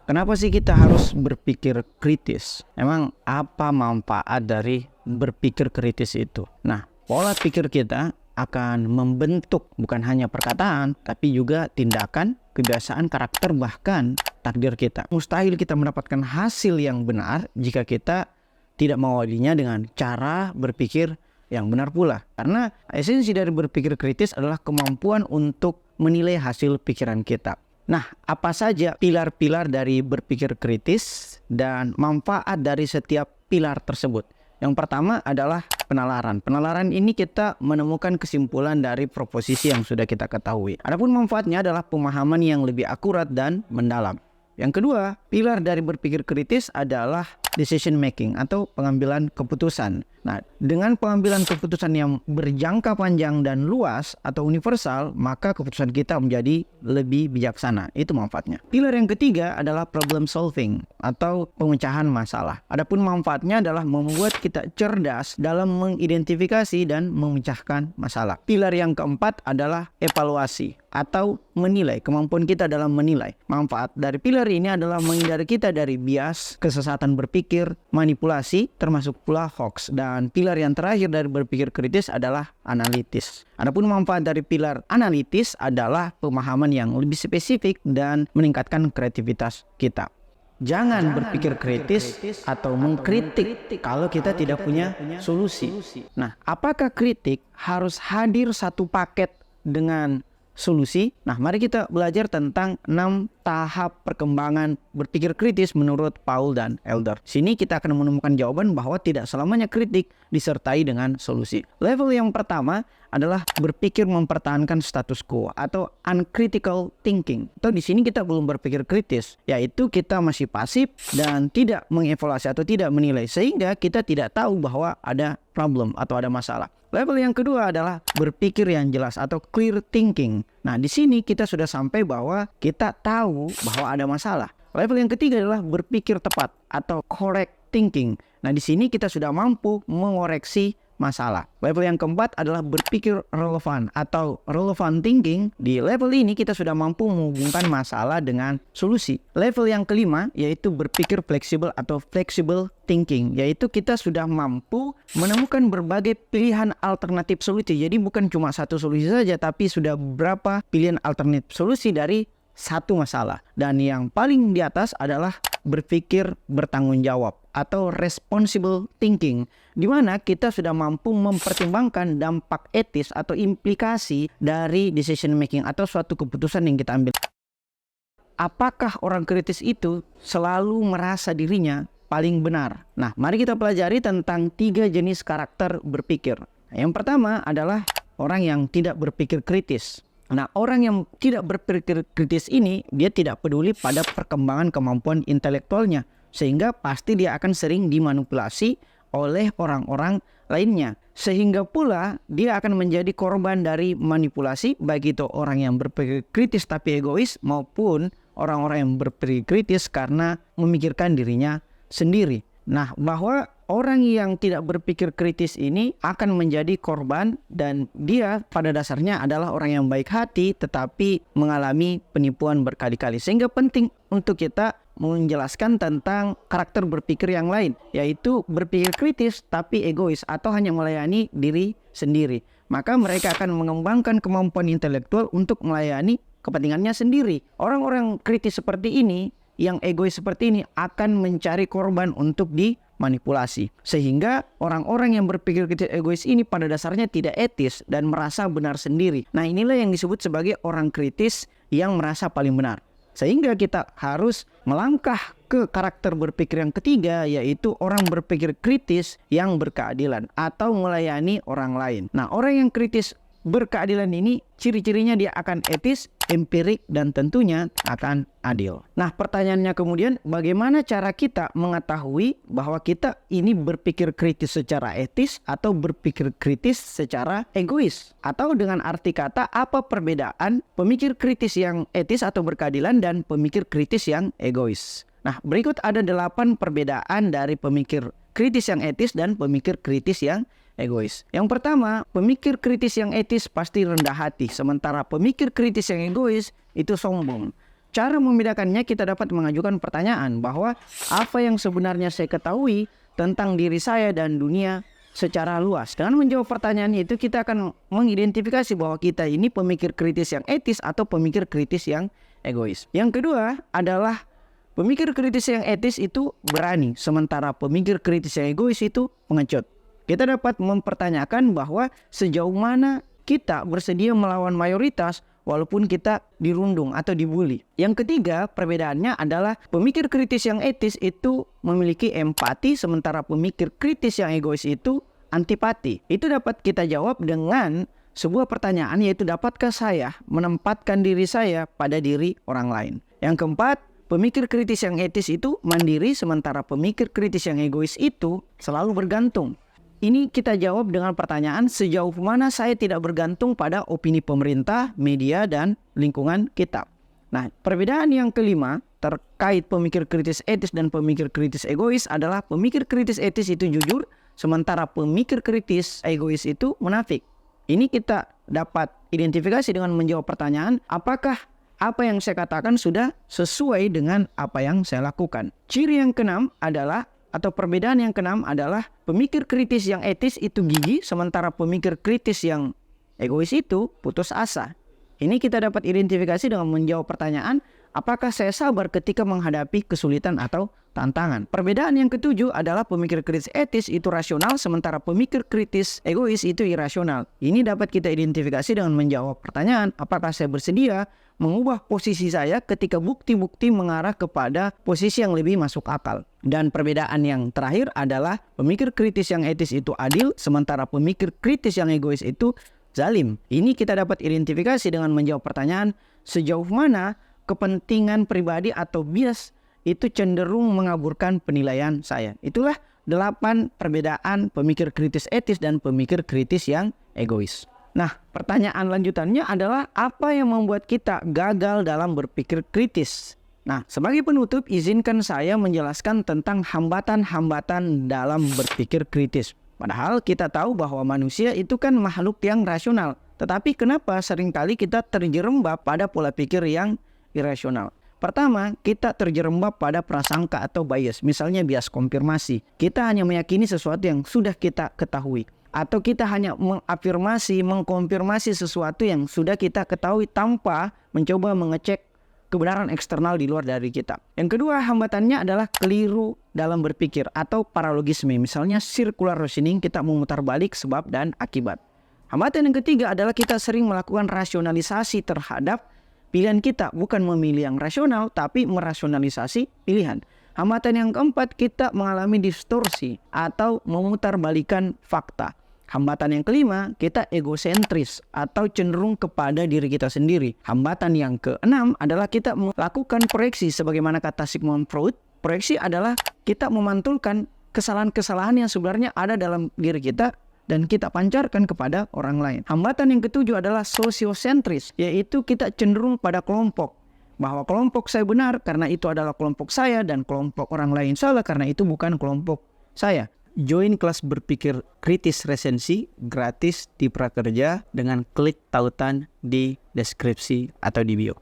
Kenapa sih kita harus berpikir kritis? Emang apa manfaat dari berpikir kritis itu? Nah, pola pikir kita akan membentuk bukan hanya perkataan, tapi juga tindakan, kebiasaan, karakter, bahkan takdir kita. Mustahil kita mendapatkan hasil yang benar jika kita tidak mengawalinya dengan cara berpikir yang benar pula. Karena esensi dari berpikir kritis adalah kemampuan untuk menilai hasil pikiran kita. Nah, apa saja pilar-pilar dari berpikir kritis dan manfaat dari setiap pilar tersebut? Yang pertama adalah penalaran. Penalaran ini kita menemukan kesimpulan dari proposisi yang sudah kita ketahui. Adapun manfaatnya adalah pemahaman yang lebih akurat dan mendalam. Yang kedua, pilar dari berpikir kritis adalah decision making atau pengambilan keputusan. Nah, dengan pengambilan keputusan yang berjangka panjang dan luas atau universal, maka keputusan kita menjadi lebih bijaksana. Itu manfaatnya. Pilar yang ketiga adalah problem solving atau pemecahan masalah. Adapun manfaatnya adalah membuat kita cerdas dalam mengidentifikasi dan memecahkan masalah. Pilar yang keempat adalah evaluasi atau menilai, kemampuan kita dalam menilai. Manfaat dari pilar ini adalah menghindari kita dari bias, kesesatan berpikir, manipulasi, termasuk pula hoax. Dan pilar yang terakhir dari berpikir kritis adalah analitis. Adapun manfaat dari pilar analitis adalah pemahaman yang lebih spesifik dan meningkatkan kreativitas kita. Jangan berpikir kritis atau mengkritik kalau kita tidak punya solusi. Nah, apakah kritik harus hadir satu paket dengan solusi? Nah, mari kita belajar tentang 6 tahap perkembangan berpikir kritis menurut Paul dan Elder. Sini kita akan menemukan jawaban bahwa tidak selamanya kritik disertai dengan solusi. Level yang pertama adalah berpikir mempertahankan status quo atau uncritical thinking. Atau di sini kita belum berpikir kritis, yaitu kita masih pasif dan tidak mengevaluasi atau tidak menilai, sehingga kita tidak tahu bahwa ada problem atau ada masalah. Level yang kedua adalah berpikir yang jelas atau clear thinking. Nah, di sini kita sudah sampai bahwa kita tahu bahwa ada masalah. Level yang ketiga adalah berpikir tepat atau correct thinking. Nah, di sini kita sudah mampu mengoreksi masalah. Level yang keempat adalah berpikir relevan atau relevant thinking. Di level ini kita sudah mampu menghubungkan masalah dengan solusi. Level yang kelima yaitu berpikir fleksibel atau flexible thinking, yaitu kita sudah mampu menemukan berbagai pilihan alternatif solusi. Jadi bukan cuma satu solusi saja, tapi sudah beberapa pilihan alternatif solusi dari satu masalah. Dan yang paling di atas adalah berpikir bertanggung jawab atau responsible thinking, di mana kita sudah mampu mempertimbangkan dampak etis atau implikasi dari decision making atau suatu keputusan yang kita ambil. Apakah orang kritis itu selalu merasa dirinya paling benar? Nah, mari kita pelajari tentang 3 jenis karakter berpikir. Yang pertama adalah orang yang tidak berpikir kritis. Nah, orang yang tidak berpikir kritis ini, dia tidak peduli pada perkembangan kemampuan intelektualnya, sehingga pasti dia akan sering dimanipulasi oleh orang-orang lainnya. Sehingga pula dia akan menjadi korban dari manipulasi, baik itu orang yang berpikir kritis tapi egois, maupun orang-orang yang berpikir kritis karena memikirkan dirinya sendiri. Nah, bahwa orang yang tidak berpikir kritis ini akan menjadi korban, dan dia pada dasarnya adalah orang yang baik hati tetapi mengalami penipuan berkali-kali. Sehingga penting untuk kita menjelaskan tentang karakter berpikir yang lain, yaitu berpikir kritis tapi egois atau hanya melayani diri sendiri. Maka mereka akan mengembangkan kemampuan intelektual untuk melayani kepentingannya sendiri. Orang-orang kritis seperti ini, yang egois seperti ini, akan mencari korban untuk dimanipulasi. Sehingga orang-orang yang berpikir kritis egois ini pada dasarnya tidak etis dan merasa benar sendiri. Nah, inilah yang disebut sebagai orang kritis yang merasa paling benar. Sehingga kita harus melangkah ke karakter berpikir yang ketiga, yaitu orang berpikir kritis yang berkeadilan atau melayani orang lain. Nah, orang yang kritis berkeadilan ini ciri-cirinya dia akan etis, empirik, dan tentunya akan adil. Nah, pertanyaannya kemudian, bagaimana cara kita mengetahui bahwa kita ini berpikir kritis secara etis atau berpikir kritis secara egois? Atau dengan arti kata, apa perbedaan pemikir kritis yang etis atau berkeadilan dan pemikir kritis yang egois? Nah, berikut ada 8 perbedaan dari pemikir kritis yang etis dan pemikir kritis yang egois. Yang pertama, pemikir kritis yang etis pasti rendah hati, sementara pemikir kritis yang egois itu sombong. Cara membedakannya kita dapat mengajukan pertanyaan bahwa apa yang sebenarnya saya ketahui tentang diri saya dan dunia secara luas. Dengan menjawab pertanyaan itu kita akan mengidentifikasi bahwa kita ini pemikir kritis yang etis atau pemikir kritis yang egois. Yang kedua adalah pemikir kritis yang etis itu berani, sementara pemikir kritis yang egois itu pengecut. Kita dapat mempertanyakan bahwa sejauh mana kita bersedia melawan mayoritas walaupun kita dirundung atau dibully. Yang ketiga, perbedaannya adalah pemikir kritis yang etis itu memiliki empati, sementara pemikir kritis yang egois itu antipati. Itu dapat kita jawab dengan sebuah pertanyaan, yaitu dapatkah saya menempatkan diri saya pada diri orang lain. Yang keempat, pemikir kritis yang etis itu mandiri, sementara pemikir kritis yang egois itu selalu bergantung. Ini kita jawab dengan pertanyaan sejauh mana saya tidak bergantung pada opini pemerintah, media, dan lingkungan kita. Nah, perbedaan yang kelima terkait pemikir kritis etis dan pemikir kritis egois adalah pemikir kritis etis itu jujur, sementara pemikir kritis egois itu munafik. Ini kita dapat identifikasi dengan menjawab pertanyaan, apakah apa yang saya katakan sudah sesuai dengan apa yang saya lakukan. Ciri yang keenam adalah atau perbedaan yang keenam adalah pemikir kritis yang etis itu gigih, sementara pemikir kritis yang egois itu putus asa. Ini kita dapat identifikasi dengan menjawab pertanyaan, apakah saya sabar ketika menghadapi kesulitan atau tantangan. Perbedaan yang ketujuh adalah pemikir kritis etis itu rasional, sementara pemikir kritis egois itu irasional. Ini dapat kita identifikasi dengan menjawab pertanyaan, apakah saya bersedia mengubah posisi saya ketika bukti-bukti mengarah kepada posisi yang lebih masuk akal. Dan perbedaan yang terakhir adalah pemikir kritis yang etis itu adil, sementara pemikir kritis yang egois itu zalim. Ini kita dapat identifikasi dengan menjawab pertanyaan sejauh mana kepentingan pribadi atau bias itu cenderung mengaburkan penilaian saya. Itulah 8 perbedaan pemikir kritis etis dan pemikir kritis yang egois. Nah, pertanyaan lanjutannya adalah apa yang membuat kita gagal dalam berpikir kritis? Nah, sebagai penutup, izinkan saya menjelaskan tentang hambatan-hambatan dalam berpikir kritis. Padahal kita tahu bahwa manusia itu kan makhluk yang rasional. Tetapi kenapa seringkali kita terjerembab pada pola pikir yang irasional? Pertama, kita terjerembab pada prasangka atau bias. Misalnya bias konfirmasi. Kita hanya meyakini sesuatu yang sudah kita ketahui. Atau kita hanya mengafirmasi, mengkonfirmasi sesuatu yang sudah kita ketahui tanpa mencoba mengecek kebenaran eksternal di luar dari kita. Yang kedua, hambatannya adalah keliru dalam berpikir atau paralogisme. Misalnya circular reasoning, kita memutar balik sebab dan akibat. Hambatan yang ketiga adalah kita sering melakukan rasionalisasi terhadap pilihan kita. Bukan memilih yang rasional, tapi merasionalisasi pilihan. Hambatan yang keempat, kita mengalami distorsi atau memutarbalikan fakta. Hambatan yang kelima, kita egosentris atau cenderung kepada diri kita sendiri. Hambatan yang keenam adalah kita melakukan proyeksi sebagaimana kata Sigmund Freud. Proyeksi adalah kita memantulkan kesalahan-kesalahan yang sebenarnya ada dalam diri kita dan kita pancarkan kepada orang lain. Hambatan yang ketujuh adalah sosiosentris, yaitu kita cenderung pada kelompok. Bahwa kelompok saya benar karena itu adalah kelompok saya dan kelompok orang lain salah karena itu bukan kelompok saya. Join kelas berpikir kritis resensi gratis di Prakerja dengan klik tautan di deskripsi atau di bio.